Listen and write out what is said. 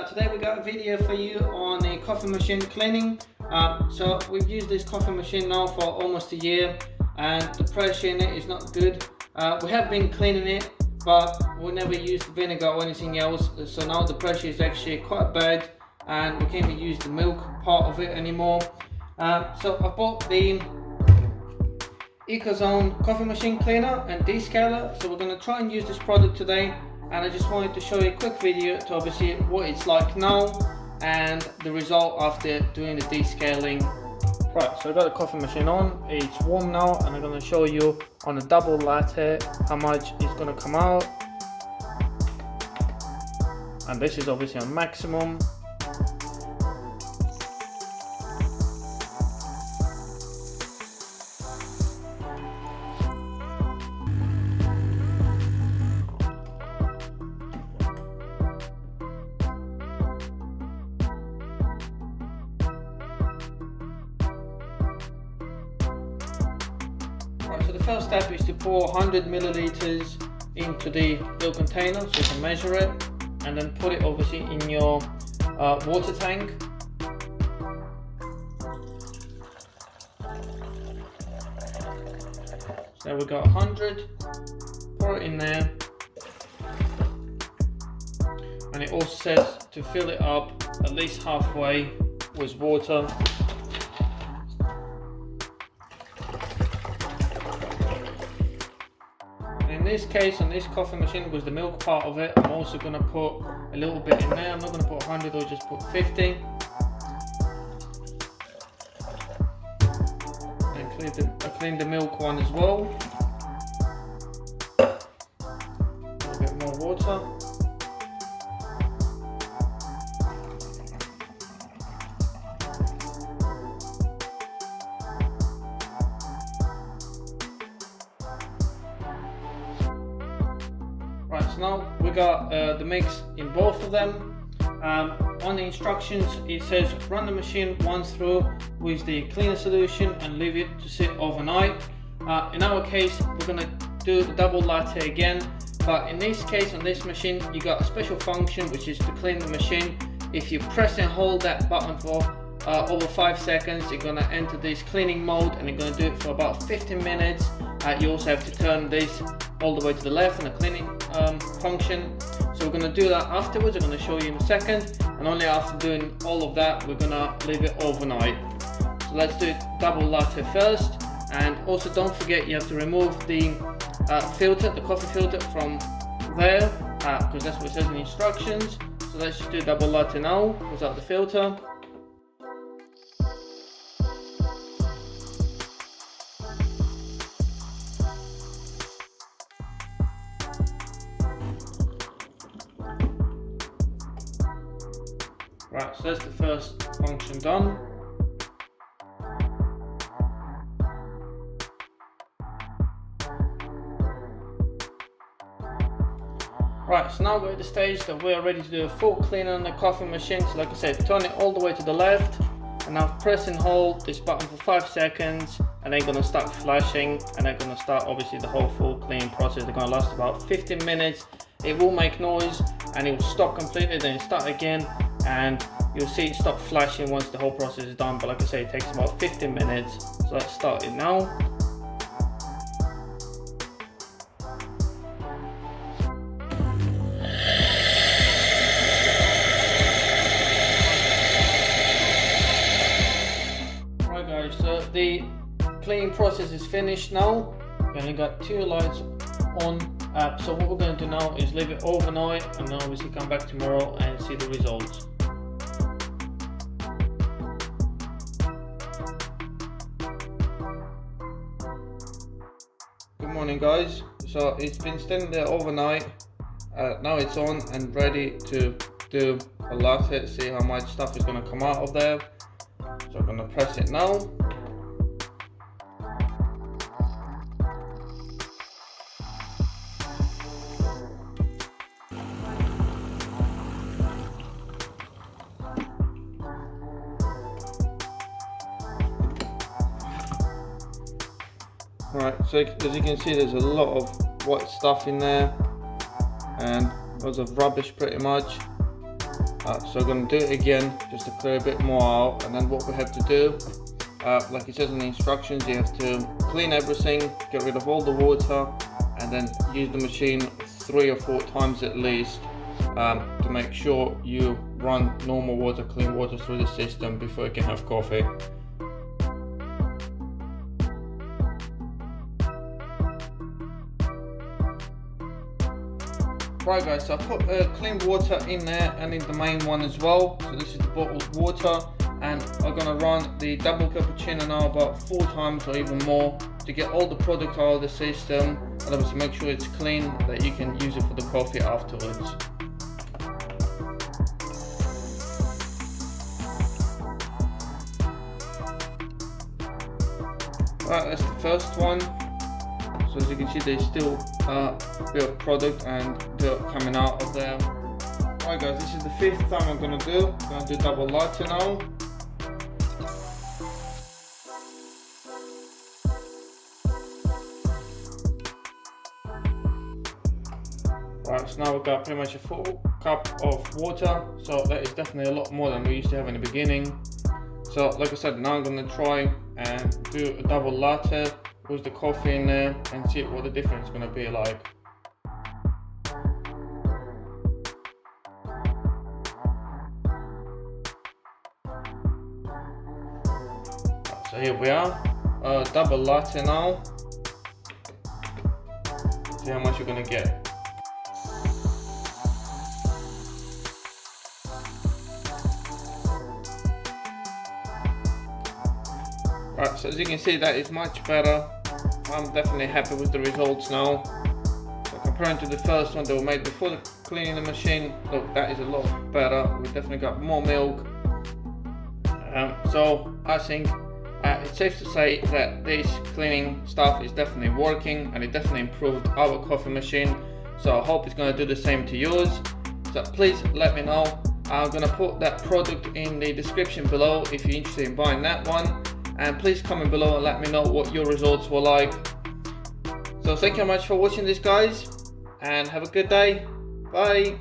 today we got a video for you on a coffee machine cleaning. So we've used this coffee machine now for almost a year and the pressure in it is not good. We have been cleaning it, but we never used vinegar or anything else, so now the pressure is actually quite bad and we can't even use the milk part of it anymore. So I bought the Ecozone coffee machine cleaner and descaler, so we're going to try and use this product today, and I just wanted to show you a quick video to obviously what it's like now and the result after doing the descaling. Right, so I've got the coffee machine on, it's warm now, and I'm going to show you on a double latte how much it's going to come out. And this is obviously on maximum. So the first step is to pour 100 milliliters into the little container so you can measure it, and then put it obviously in your water tank. So we got 100, pour it in there, and it also says to fill it up at least halfway with water. In this case, on this coffee machine, with the milk part of it, I'm also going to put a little bit in there. I'm not going to put 100, or just put 50. And I clean the milk one as well. A little bit more water. Right, so now we got the mix in both of them. On the instructions it says run the machine once through with the cleaner solution and leave it to sit overnight. In our case we're going to do the double latte again, but in this case on this machine you got a special function which is to clean the machine. If you press and hold that button for over 5 seconds, you're going to enter this cleaning mode and you're going to do it for about 15 minutes. You also have to turn this all the way to the left in the cleaning function. So we're going to do that afterwards. I'm going to show you in a second, and only after doing all of that we're going to leave it overnight. So let's do double latte first, and also don't forget you have to remove the filter, the coffee filter from there, because that's what it says in the instructions. So let's just do double latte now without the filter. Right, so that's the first function done. Right, so now we're at the stage that we are ready to do a full clean on the coffee machine. So like I said, turn it all the way to the left, and now press and hold this button for 5 seconds, and they're going to start flashing, and they're going to start obviously the whole full cleaning process. They're going to last about 15 minutes. It will make noise and it will stop completely, then start again, and you'll see it stop flashing once the whole process is done. But like I say, it takes about 15 minutes. So let's start it now. Right guys, so the cleaning process is finished now. We only got 2 lights on. So what we're going to do now is leave it overnight, and then obviously come back tomorrow and see the results. Good morning guys, so it's been standing there overnight. Now it's on and ready to do a latte to see how much stuff is going to come out of there. So I'm going to press it now. Right, so as you can see there's a lot of white stuff in there and loads of rubbish pretty much. So I'm going to do it again just to clear a bit more out, and then what we have to do, like it says in the instructions, you have to clean everything, get rid of all the water, and then use the machine 3 or 4 times at least to make sure you run normal water, clean water through the system before you can have coffee. Right guys, so I put clean water in there and in the main one as well. So this is the bottled water, and I'm gonna run the double cappuccino now about 4 times or even more to get all the product out of the system, and obviously make sure it's clean that you can use it for the coffee afterwards. Right, that's the first one. So as you can see, there's still a bit of product and dirt coming out of there. Right guys, this is the 5th time I'm going to do. I'm going to do double latte now. Right, so now we've got pretty much a full cup of water. So that is definitely a lot more than we used to have in the beginning. So like I said, now I'm going to try and do a double latte with the coffee in there and see what the difference is going to be like. So here we are, double latte now. See how much you're going to get. Right, so as you can see, that is much better. I'm definitely happy with the results now. So comparing to the first one that we made before cleaning the machine, look, that is a lot better. We definitely got more milk. So I think it's safe to say that this cleaning stuff is definitely working, and it definitely improved our coffee machine. So I hope it's going to do the same to yours. So please let me know. I'm going to put that product in the description below if you're interested in buying that one. And please comment below and let me know what your results were like. So thank you very much for watching this guys, and have a good day. Bye.